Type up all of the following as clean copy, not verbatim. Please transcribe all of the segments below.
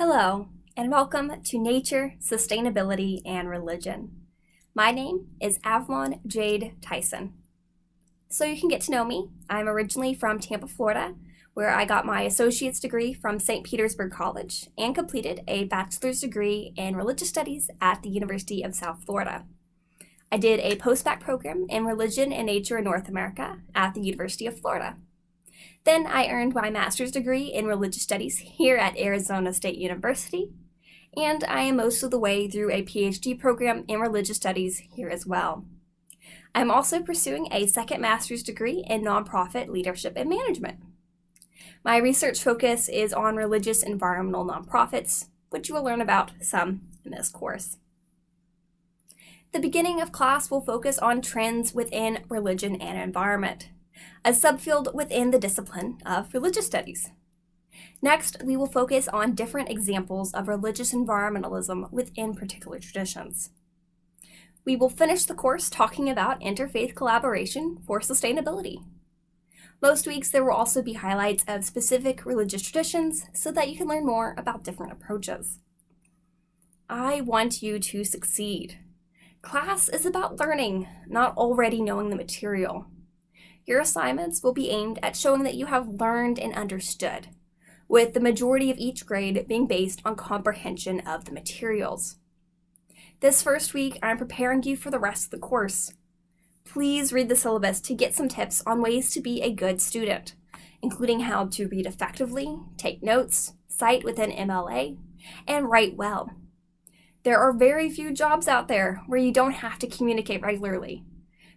Hello, and welcome to Nature, Sustainability, and Religion. My name is Avalon Jade Tyson. So you can get to know me. I'm originally from Tampa, Florida, where I got my associate's degree from St. Petersburg College and completed a bachelor's degree in religious studies at the University of South Florida. I did a post-bac program in religion and nature in North America at the University of Florida. Then I earned my master's degree in religious studies here at Arizona State University, and I am most of the way through a PhD program in religious studies here as well. I'm also pursuing a second master's degree in nonprofit leadership and management. My research focus is on religious environmental nonprofits, which you will learn about some in this course. The beginning of class will focus on trends within religion and environment, a subfield within the discipline of religious studies. Next, we will focus on different examples of religious environmentalism within particular traditions. We will finish the course talking about interfaith collaboration for sustainability. Most weeks there will also be highlights of specific religious traditions so that you can learn more about different approaches. I want you to succeed. Class is about learning, not already knowing the material. Your assignments will be aimed at showing that you have learned and understood, with the majority of each grade being based on comprehension of the materials. This first week, I'm preparing you for the rest of the course. Please read the syllabus to get some tips on ways to be a good student, including how to read effectively, take notes, cite within MLA, and write well. There are very few jobs out there where you don't have to communicate regularly.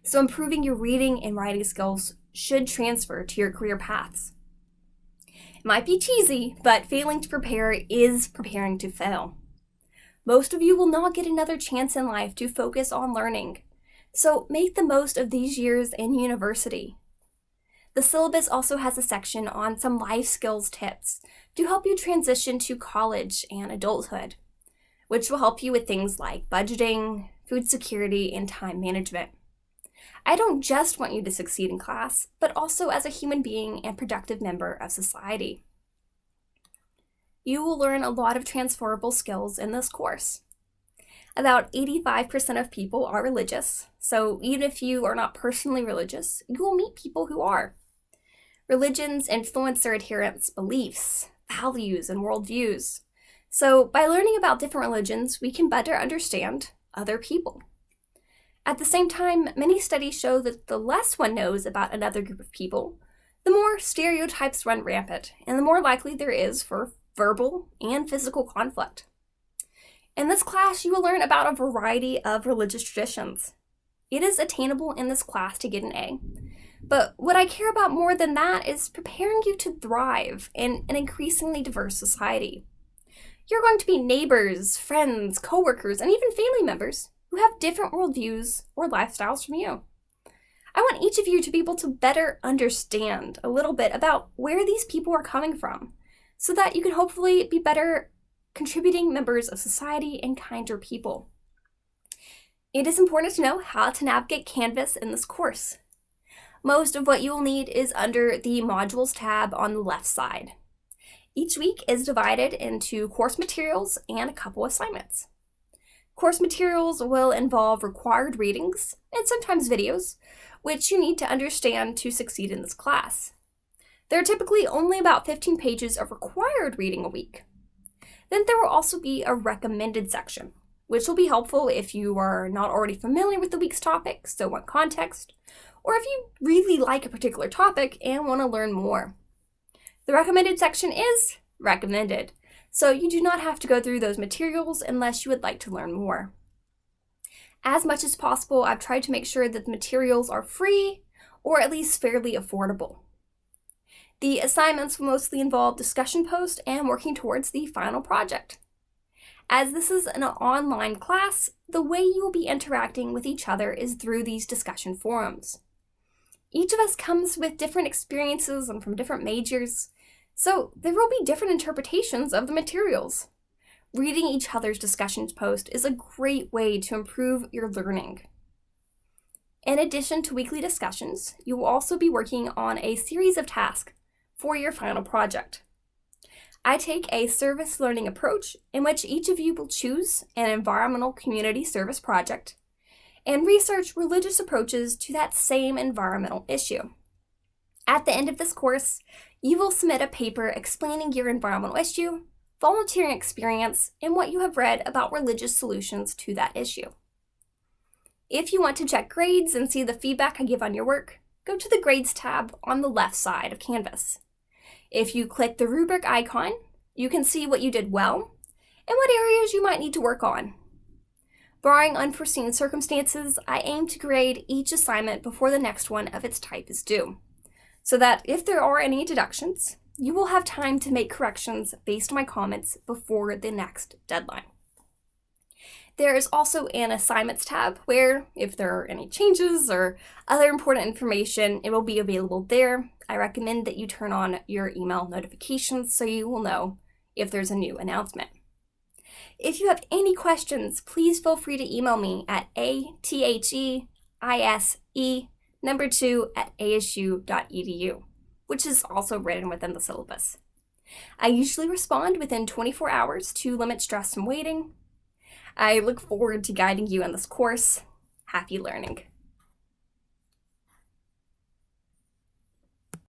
So improving your reading and writing skills should transfer to your career paths. It might be cheesy, but failing to prepare is preparing to fail. Most of you will not get another chance in life to focus on learning, so make the most of these years in university. The syllabus also has a section on some life skills tips to help you transition to college and adulthood, which will help you with things like budgeting, food security, and time management. I don't just want you to succeed in class, but also as a human being and productive member of society. You will learn a lot of transferable skills in this course. About 85% of people are religious, so even if you are not personally religious, you will meet people who are. Religions influence their adherents' beliefs, values, and worldviews. So by learning about different religions, we can better understand other people. At the same time, many studies show that the less one knows about another group of people, the more stereotypes run rampant, and the more likely there is for verbal and physical conflict. In this class, you will learn about a variety of religious traditions. It is attainable in this class to get an A, but what I care about more than that is preparing you to thrive in an increasingly diverse society. You're going to be neighbors, friends, coworkers, and even family members who have different worldviews or lifestyles from you. I want each of you to be able to better understand a little bit about where these people are coming from, so that you can hopefully be better contributing members of society and kinder people. It is important to know how to navigate Canvas in this course. Most of what you will need is under the Modules tab on the left side. Each week is divided into course materials and a couple assignments. Course materials will involve required readings and sometimes videos, which you need to understand to succeed in this class. There are typically only about 15 pages of required reading a week. Then there will also be a recommended section, which will be helpful if you are not already familiar with the week's topic, so want context, or if you really like a particular topic and want to learn more. The recommended section is recommended, so you do not have to go through those materials unless you would like to learn more. As much as possible, I've tried to make sure that the materials are free or at least fairly affordable. The assignments will mostly involve discussion posts and working towards the final project. As this is an online class, the way you will be interacting with each other is through these discussion forums. Each of us comes with different experiences and from different majors, so there will be different interpretations of the materials. Reading each other's discussions post is a great way to improve your learning. In addition to weekly discussions, you will also be working on a series of tasks for your final project. I take a service learning approach in which each of you will choose an environmental community service project and research religious approaches to that same environmental issue. At the end of this course, you will submit a paper explaining your environmental issue, volunteering experience, and what you have read about religious solutions to that issue. If you want to check grades and see the feedback I give on your work, go to the Grades tab on the left side of Canvas. If you click the rubric icon, you can see what you did well and what areas you might need to work on. Barring unforeseen circumstances, I aim to grade each assignment before the next one of its type is due, so that if there are any deductions, you will have time to make corrections based on my comments before the next deadline. There is also an Assignments tab where, if there are any changes or other important information, it will be available there. I recommend that you turn on your email notifications so you will know if there's a new announcement. If you have any questions, please feel free to email me at atheise2@asu.edu, which is also written within the syllabus. I usually respond within 24 hours to limit stress and waiting. I look forward to guiding you in this course. Happy learning.